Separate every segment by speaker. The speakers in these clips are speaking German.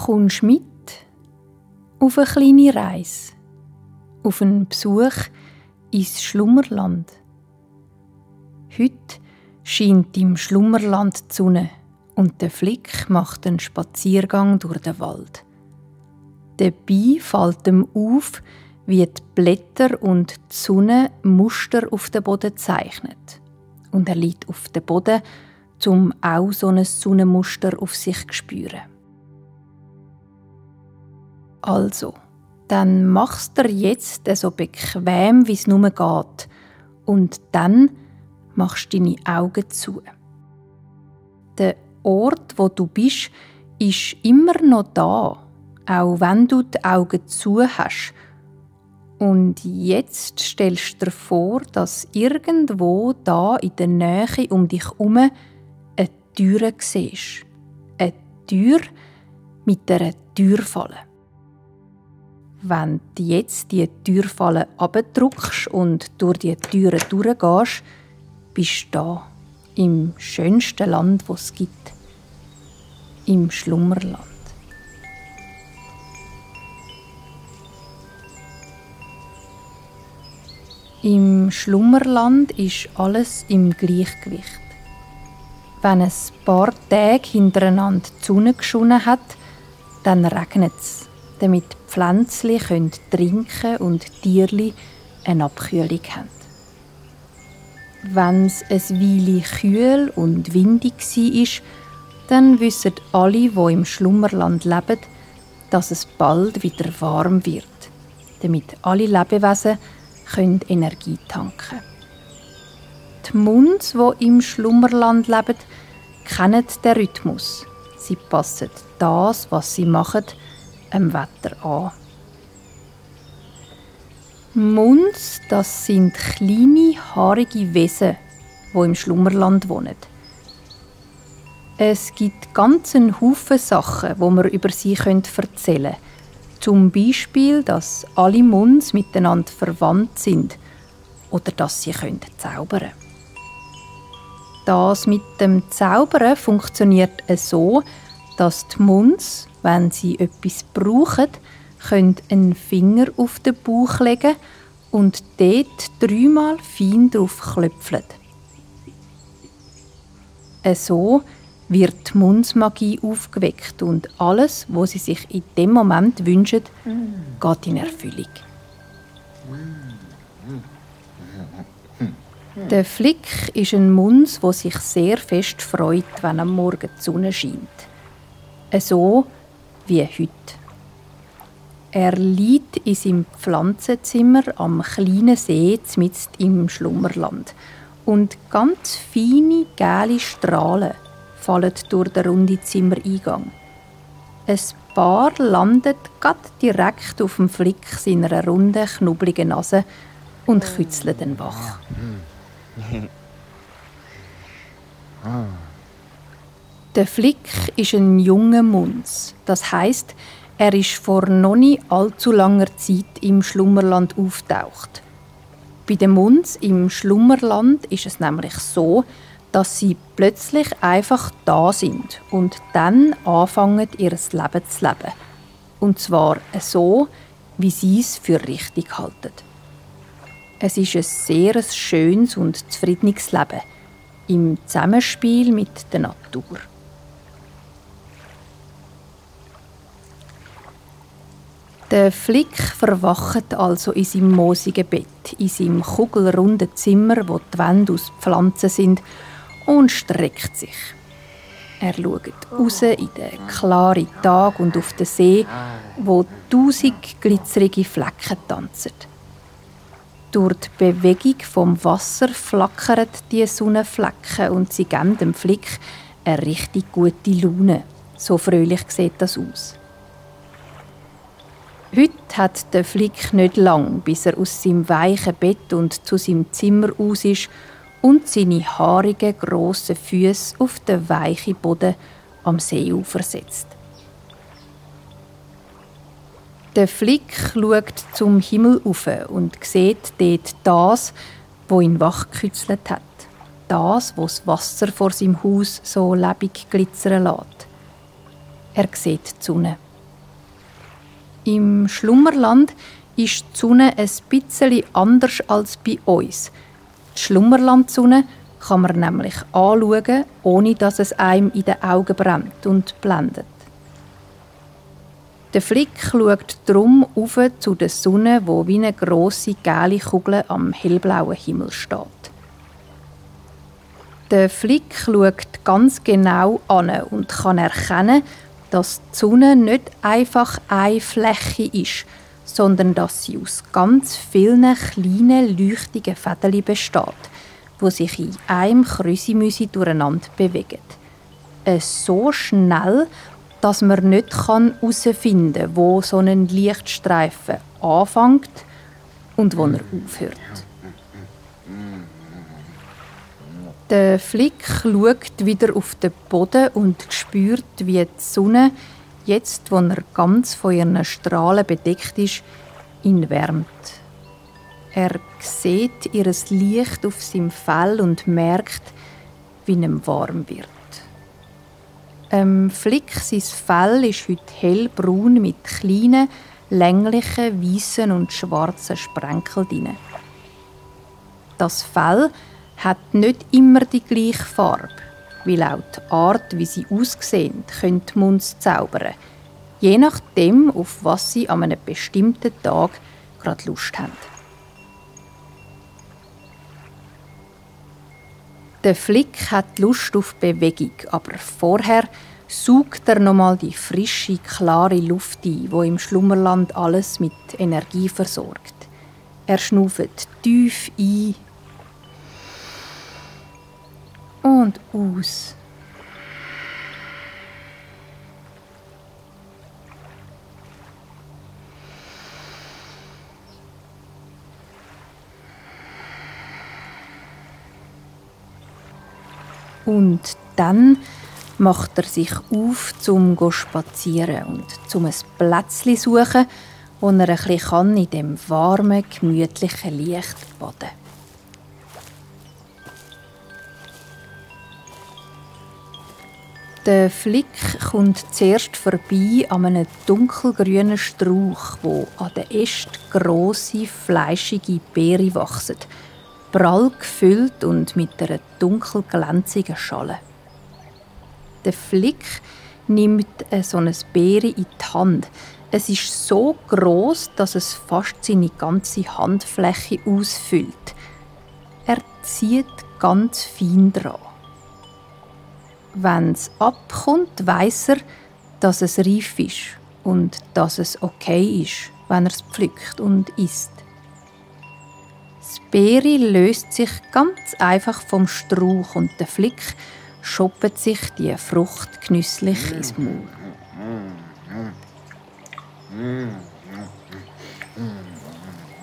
Speaker 1: Kommst mit auf eine kleine Reise, auf einen Besuch ins Schlummerland. Heute scheint im Schlummerland die Sonne und der Flick macht einen Spaziergang durch den Wald. Dabei fällt ihm auf, wie die Blätter und die Sonne Muster auf den Boden zeichnet. Und er liegt auf dem Boden, um auch so ein Sonnenmuster auf sich zu spüren. Also, dann machst du jetzt so bequem, wie es nur geht. Und dann machst du deine Augen zu. Der Ort, wo du bist, ist immer noch da, auch wenn du die Augen zu hast. Und jetzt stellst du dir vor, dass irgendwo da in der Nähe um dich herum eine Tür siehst. Eine Tür mit einer Türfalle. Wenn du jetzt die Türfalle abdrückst und durch die Türen durchgehst, bist du da, im schönsten Land, das es gibt. Im Schlummerland. Im Schlummerland ist alles im Gleichgewicht. Wenn ein paar Tage hintereinander die Sonne geschonen hat, dann regnet es, damit die Pflänzchen trinken und die Tierchen eine Abkühlung haben. Wenn es eine Weile kühl und windig war, dann wissen alle, die im Schlummerland leben, dass es bald wieder warm wird, damit alle Lebewesen Energie tanken. Die Muns, die im Schlummerland leben, kennen den Rhythmus. Sie passen das, was sie machen, dem Wetter an. Muns, das sind kleine, haarige Wesen, die im Schlummerland wohnen. Es gibt ganz einen Haufen Sachen, die wir über sie erzählen können. Zum Beispiel, dass alle Muns miteinander verwandt sind oder dass sie zaubern können. Das mit dem Zaubern funktioniert so, dass die Muns, wenn sie etwas brauchen, einen Finger auf den Bauch legen und dort 3-mal fein drauf klöpfeln. So wird die Munsmagie aufgeweckt und alles, was sie sich in dem Moment wünschen, geht in Erfüllung. Der Flick ist ein Muns, der sich sehr fest freut, wenn am Morgen die Sonne scheint. So wie heute. Er liegt in seinem Pflanzenzimmer am kleinen See mitten im Schlummerland. Und ganz feine, gelbe Strahlen fallen durch den runden Zimmereingang. Ein paar landet grad direkt auf dem Flick seiner runden, knubbeligen Nase und kützeln den wach. Der Flick ist ein junger Muns. Das heisst, er ist vor noch nicht allzu langer Zeit im Schlummerland aufgetaucht. Bei den Muns im Schlummerland ist es nämlich so, dass sie plötzlich einfach da sind und dann anfangen, ihr Leben zu leben. Und zwar so, wie sie es für richtig halten. Es ist ein sehr schönes und zufriedenes Leben im Zusammenspiel mit der Natur. Der Flick verwacht also in seinem moosigen Bett, in seinem kugelrunden Zimmer, wo die Wände aus Pflanzen sind, und streckt sich. Er schaut raus in den klaren Tag und auf den See, wo 1000 glitzerige Flecken tanzen. Durch die Bewegung vom Wasser flackern die Sonnenflecken und sie geben dem Flick eine richtig gute Laune. So fröhlich sieht das aus. Heute hat der Flick nicht lang, bis er aus seinem weichen Bett und zu seinem Zimmer aus ist und seine haarigen, grossen Füße auf den weichen Boden am Seeufer setzt. Der Flick schaut zum Himmel auf und sieht dort das, was ihn wachgekützelt hat. Das, was das Wasser vor seinem Haus so lebendig glitzern lässt. Er sieht die Sonne. Im Schlummerland ist die Sonne ein bisschen anders als bei uns. Die Schlummerlandsonne kann man nämlich anschauen, ohne dass es einem in den Augen brennt und blendet. Der Flick schaut drum auf zu der Sonne, wo wie eine grosse gelbe Kugel am hellblauen Himmel steht. Der Flick schaut ganz genau an und kann erkennen, dass die Sonne nicht einfach eine Fläche ist, sondern dass sie aus ganz vielen kleinen, leuchtigen Fäden besteht, die sich in einem Krüsimüsi durcheinander bewegen. So schnell, dass man nicht herausfinden kann, wo so ein Lichtstreifen anfängt und wo er aufhört. Der Flick schaut wieder auf den Boden und spürt, wie die Sonne, jetzt wo er ganz von ihren Strahlen bedeckt ist, ihn wärmt. Er sieht ihr Licht auf seinem Fell und merkt, wie ihm warm wird. Flick, sein Fell ist heute hellbraun mit kleinen, länglichen, weißen und schwarzen Sprenkeln drin. Das Fell hat nicht immer die gleiche Farbe, weil auch die Art, wie sie aussehen, können die Munds zaubern, je nachdem, auf was sie an einem bestimmten Tag gerade Lust haben. Der Flick hat Lust auf Bewegung, aber vorher saugt er nochmal die frische, klare Luft ein, die im Schlummerland alles mit Energie versorgt. Er schnauft tief ein und aus. Und dann macht er sich auf, zum spazieren und zum ein Plätzchen suchen, wo er ein bisschen in dem warmen, gemütlichen Licht baden kann. Der Flick kommt zuerst vorbei an einem dunkelgrünen Strauch, wo an den Ästen grosse, fleischige Beeren wachsen, prall gefüllt und mit einer dunkel glänzigen Schale. Der Flick nimmt so ein Beere in die Hand. Es ist so gross, dass es fast seine ganze Handfläche ausfüllt. Er zieht ganz fein dran. Wenn es abkommt, weiss er, dass es reif ist und dass es okay ist, wenn er es pflückt und isst. Das Beere löst sich ganz einfach vom Strauch und der Flick schoppt sich die Frucht genüsslich ins Maul.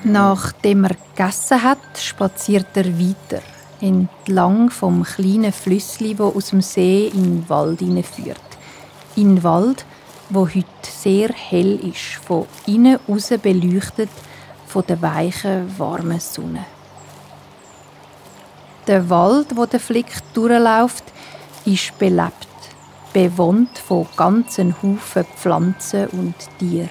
Speaker 1: Nachdem er gegessen hat, spaziert er weiter, entlang vom kleinen Flüssli, das aus dem See in den Wald hineinführt. In den Wald, der heute sehr hell ist, von innen aus beleuchtet von der weichen, warmen Sonne. Der Wald, wo der Flick durchläuft, ist belebt, bewohnt von ganzen Haufen Pflanzen und Tieren.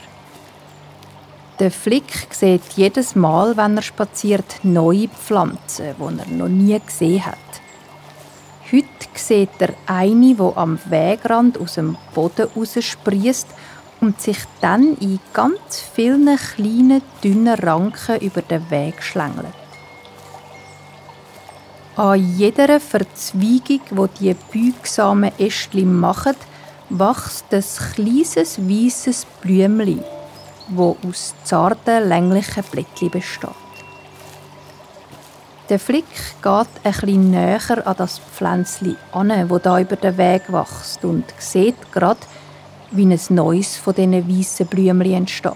Speaker 1: Der Flick sieht jedes Mal, wenn er spaziert, neue Pflanzen, die er noch nie gesehen hat. Heute sieht er eine, die am Wegrand aus dem Boden raussprießt und sich dann in ganz vielen kleinen, dünnen Ranken über den Weg schlängelt. An jeder Verzweigung, die beugsamen Ästchen machen, wächst ein kleines, weisses Blümchen, das aus zarten, länglichen Blättchen besteht. Der Flick geht ein bisschen näher an das Pflänzchen an, das da über den Weg wächst, und sieht gerade, wie ein neues von diesen weissen Blümchen entsteht.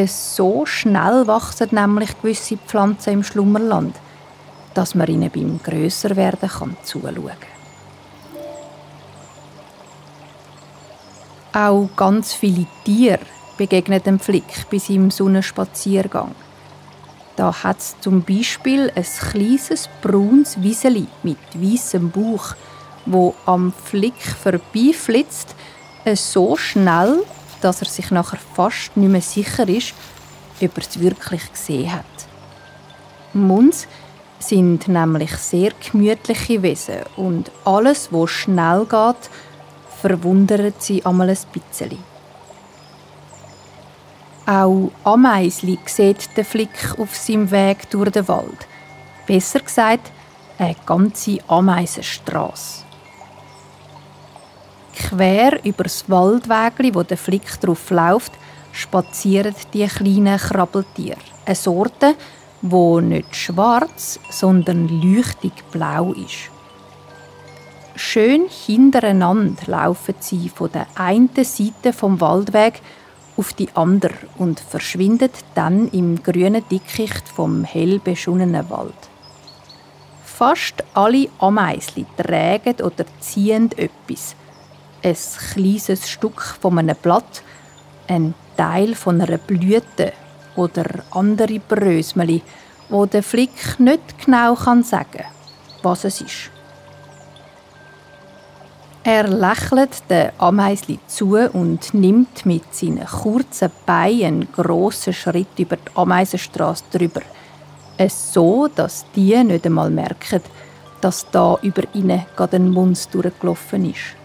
Speaker 1: So schnell wachsen nämlich gewisse Pflanzen im Schlummerland, dass man ihnen beim Grösserwerden zuschauen kann. Auch ganz viele Tiere begegnen dem Flick bei seinem Sonnenspaziergang. Da hat es zum Beispiel ein kleines braunes Wieseli mit weissem Bauch, wo am Flick vorbeiflitzt, so schnell, dass er sich nachher fast nicht mehr sicher ist, ob er es wirklich gesehen hat. Muns sind nämlich sehr gemütliche Wesen und alles, was schnell geht, verwundert sie einmal ein bisschen. Auch Ameisli sieht den Flick auf seinem Weg durch den Wald. Besser gesagt, eine ganze Ameisenstrasse. Quer über das Waldwägli, wo der Flick drauf läuft, spazieren die kleinen Krabbeltiere. Eine Sorte, die nicht schwarz, sondern leuchtig blau ist. Schön hintereinander laufen sie von der einen Seite vom Waldweg auf die andere und verschwindet dann im grünen Dickicht vom hell beschonnenen Wald. Fast alle Ameisli tragen oder ziehen etwas. Ein kleines Stück von einem Blatt, ein Teil von einer Blüte oder andere Brösmeli, wo der Flick nicht genau sagen kann, was es ist. Er lächelt den Ameisli zu und nimmt mit seinen kurzen Beinen einen grossen Schritt über die Ameisenstrasse drüber. So, dass die nicht einmal merken, dass da über ihnen gerade ein Muns durchgelaufen ist.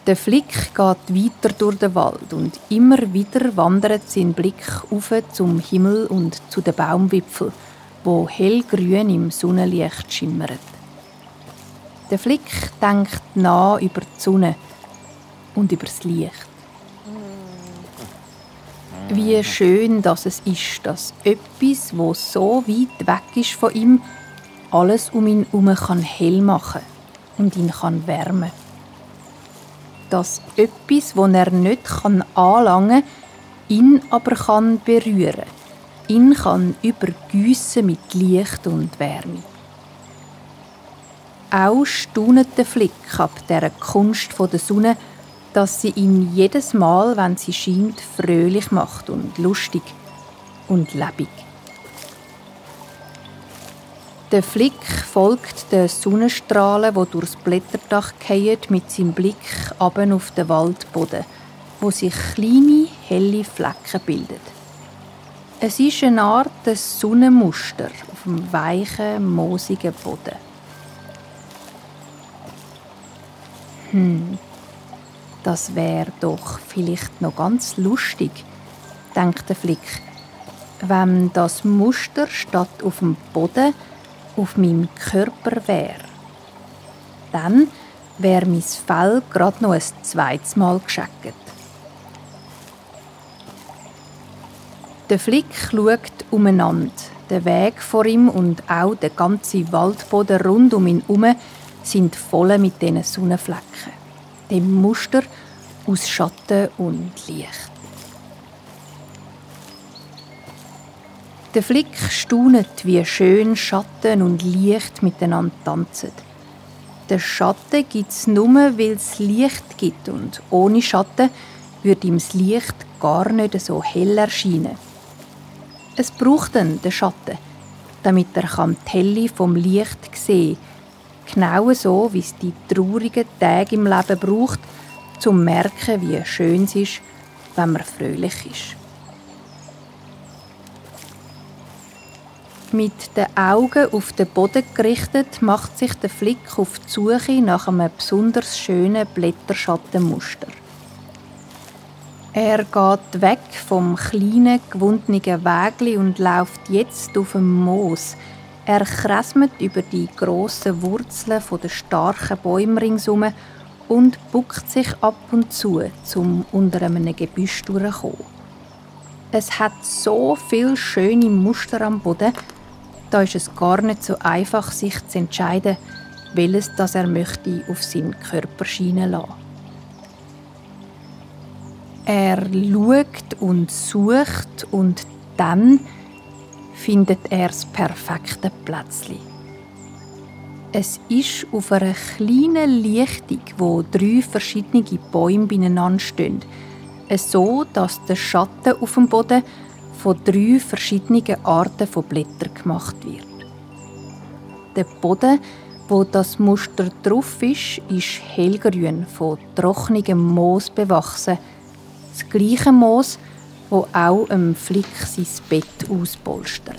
Speaker 1: Der Flick geht weiter durch den Wald und immer wieder wandert sein Blick auf zum Himmel und zu den Baumwipfeln, wo hellgrün im Sonnenlicht schimmern. Der Flick denkt nach über die Sonne und über das Licht. Wie schön dass es ist, dass etwas, das so weit weg ist von ihm, alles um ihn herum hell machen und ihn wärmen kann. Dass etwas, das er nicht anlangen kann, ihn aber berühren kann. Ihn kann übergiessen mit Licht und Wärme. Auch staunet der Flick ab dieser Kunst der Sonne, dass sie ihn jedes Mal, wenn sie scheint, fröhlich macht und lustig und lebendig. Der Flick folgt den Sonnenstrahlen, die durchs Blätterdach fallen, mit seinem Blick runter auf den Waldboden, wo sich kleine, helle Flecken bilden. Es ist eine Art Sonnenmuster auf dem weichen, moosigen Boden. Das wäre doch vielleicht noch ganz lustig, denkt der Flick, wenn das Muster statt auf dem Boden auf meinem Körper wäre. Dann wäre mein Fell gerade noch ein zweites Mal gescheckt. Der Flick schaut umeinander. Der Weg vor ihm und auch der ganze Waldboden rund um ihn herum sind voll mit diesen Sonnenflecken. Dem Muster aus Schatten und Licht. Der Flick staunet, wie schön Schatten und Licht miteinander tanzen. Den Schatten gibt es nur, weil es Licht gibt und ohne Schatten würde ihm das Licht gar nicht so hell erscheinen. Es braucht dann den Schatten, damit er die Helle vom Licht sehen kann. Genau so, wie es die traurigen Tage im Leben braucht, um zu merken, wie schön es ist, wenn man fröhlich ist. Mit den Augen auf den Boden gerichtet, macht sich der Flick auf die Suche nach einem besonders schönen Blätterschattenmuster. Er geht weg vom kleinen, gewundenen Wägli und läuft jetzt auf dem Moos. Er kräsmet über die grossen Wurzeln der starken Bäume ringsum und buckt sich ab und zu, um unter einem Gebüsch durchzukommen. Es hat so viele schöne Muster am Boden, da ist es gar nicht so einfach, sich zu entscheiden, welches das er möchte auf seinen Körper scheinen lassen. Er schaut und sucht und dann findet er das perfekte Plätzchen. Es ist auf einer kleinen Lichtung, wo 3 verschiedene Bäume beieinander stehen, so dass der Schatten auf dem Boden von 3 verschiedenen Arten von Blättern gemacht wird. Der Boden Wo das Muster drauf ist hellgrün, von trockenem Moos bewachsen. Das gleiche Moos, wo auch dem Flick sein Bett auspolstert.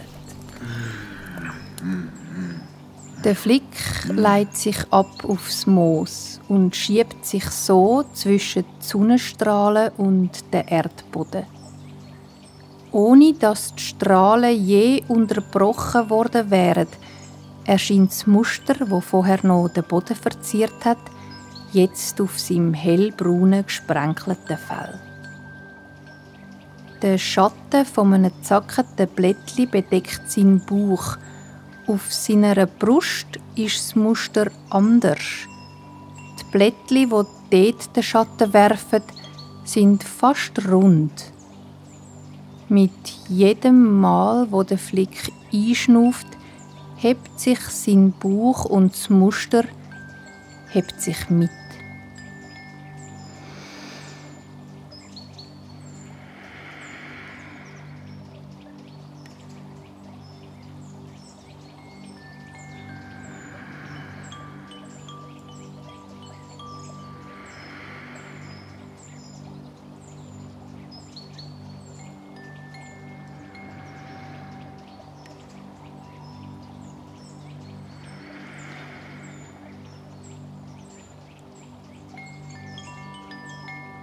Speaker 1: Der Flick leitet sich ab aufs Moos und schiebt sich so zwischen die Sonnenstrahlen und den Erdboden. Ohne dass die Strahlen je unterbrochen worden wären, erscheint das Muster, das vorher noch den Boden verziert hat, jetzt auf seinem hellbraunen, gesprenkelten Fell. Der Schatten von einem zackerten Blättli bedeckt seinen Bauch. Auf seiner Brust ist das Muster anders. Die Blättli, die dort den Schatten werfen, sind fast rund. Mit jedem Mal, wo der Flick einschnauft, hebt sich sein Bauch und das Muster hebt sich mit.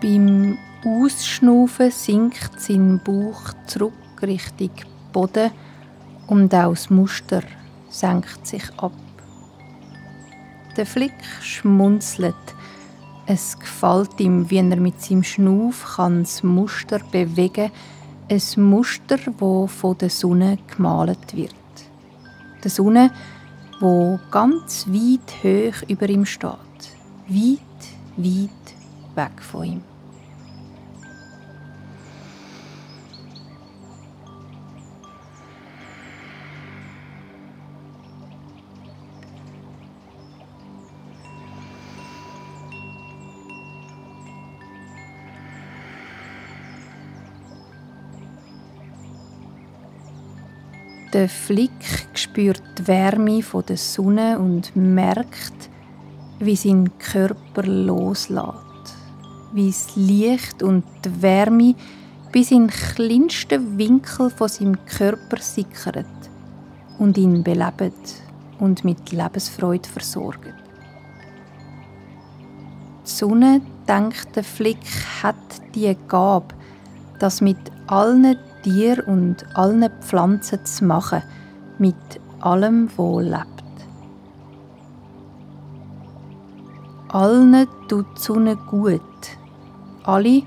Speaker 1: Beim Ausschnaufen sinkt sein Bauch zurück Richtung Boden und auch das Muster senkt sich ab. Der Flick schmunzelt. Es gefällt ihm, wie er mit seinem Schnauf das Muster bewegen kann. Ein Muster, das von der Sonne gemalt wird. Der Sonne, die ganz weit hoch über ihm steht. Weit, weit weg von ihm. Der Flick spürt die Wärme der Sonne und merkt, wie sein Körper loslässt. Wie das Licht und die Wärme bis in den kleinsten Winkel von seinem Körper sickert und ihn belebt und mit Lebensfreude versorgt. Die Sonne, denkt der Flick, hat die Gabe, das mit allen Tieren und allen Pflanzen zu machen, mit allem, was lebt. Allen tut die Sonne gut. Alle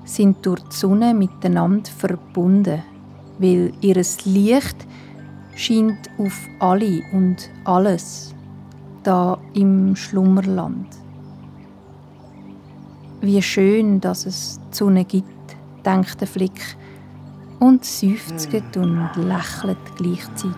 Speaker 1: sind durch die Sonne miteinander verbunden, weil ihr Licht scheint auf alle und alles, da im Schlummerland. Wie schön, dass es die Sonne gibt, denkt der Flick und seufzt und lächelt gleichzeitig.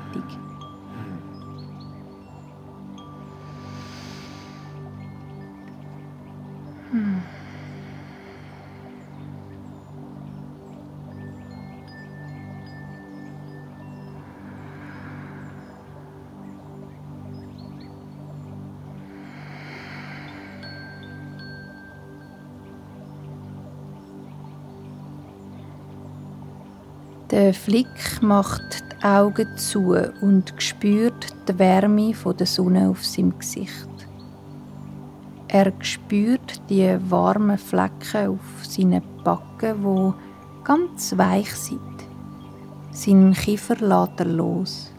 Speaker 1: Der Flick macht die Augen zu und spürt die Wärme der Sonne auf seinem Gesicht. Er spürt die warmen Flecken auf seinen Backen, die ganz weich sind. Seinen Kiefer lässt er los.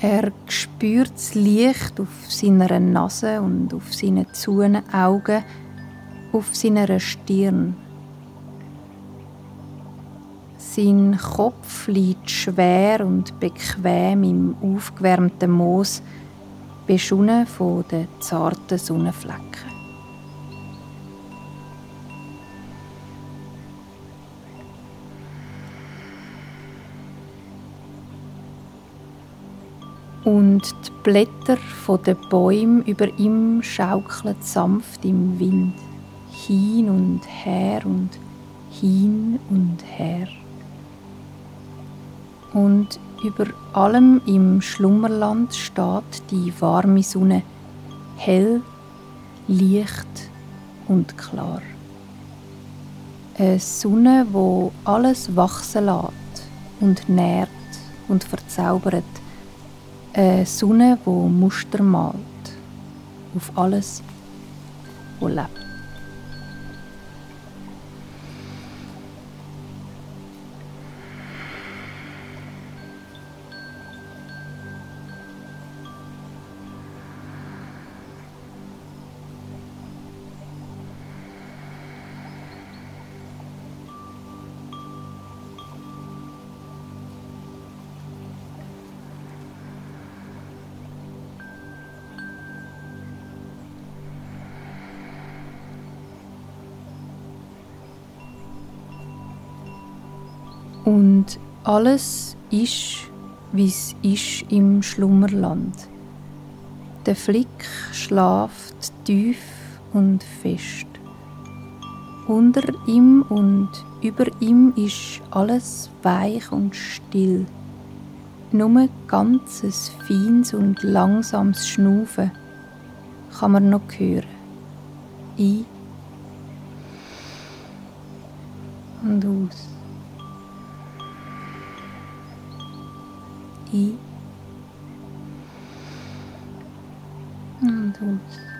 Speaker 1: Er spürt das Licht auf seiner Nase und auf seinen zugehenden Augen, auf seiner Stirn. Sein Kopf liegt schwer und bequem im aufgewärmten Moos, beschunnen von den zarten Sonnenflecken. Und die Blätter der Bäume über ihm schaukeln sanft im Wind, hin und her und hin und her. Und über allem im Schlummerland steht die warme Sonne, hell, leicht und klar. Eine Sonne, wo alles wachsen lässt und nährt und verzaubert. Eine Sonne, wo Muster malt auf alles, wo lebt. Und alles ist, wie es ist im Schlummerland. Der Flick schläft tief und fest. Unter ihm und über ihm ist alles weich und still. Nur ganzes feines und langsames Schnaufen kann man noch hören. Ein und aus. Ein und aus.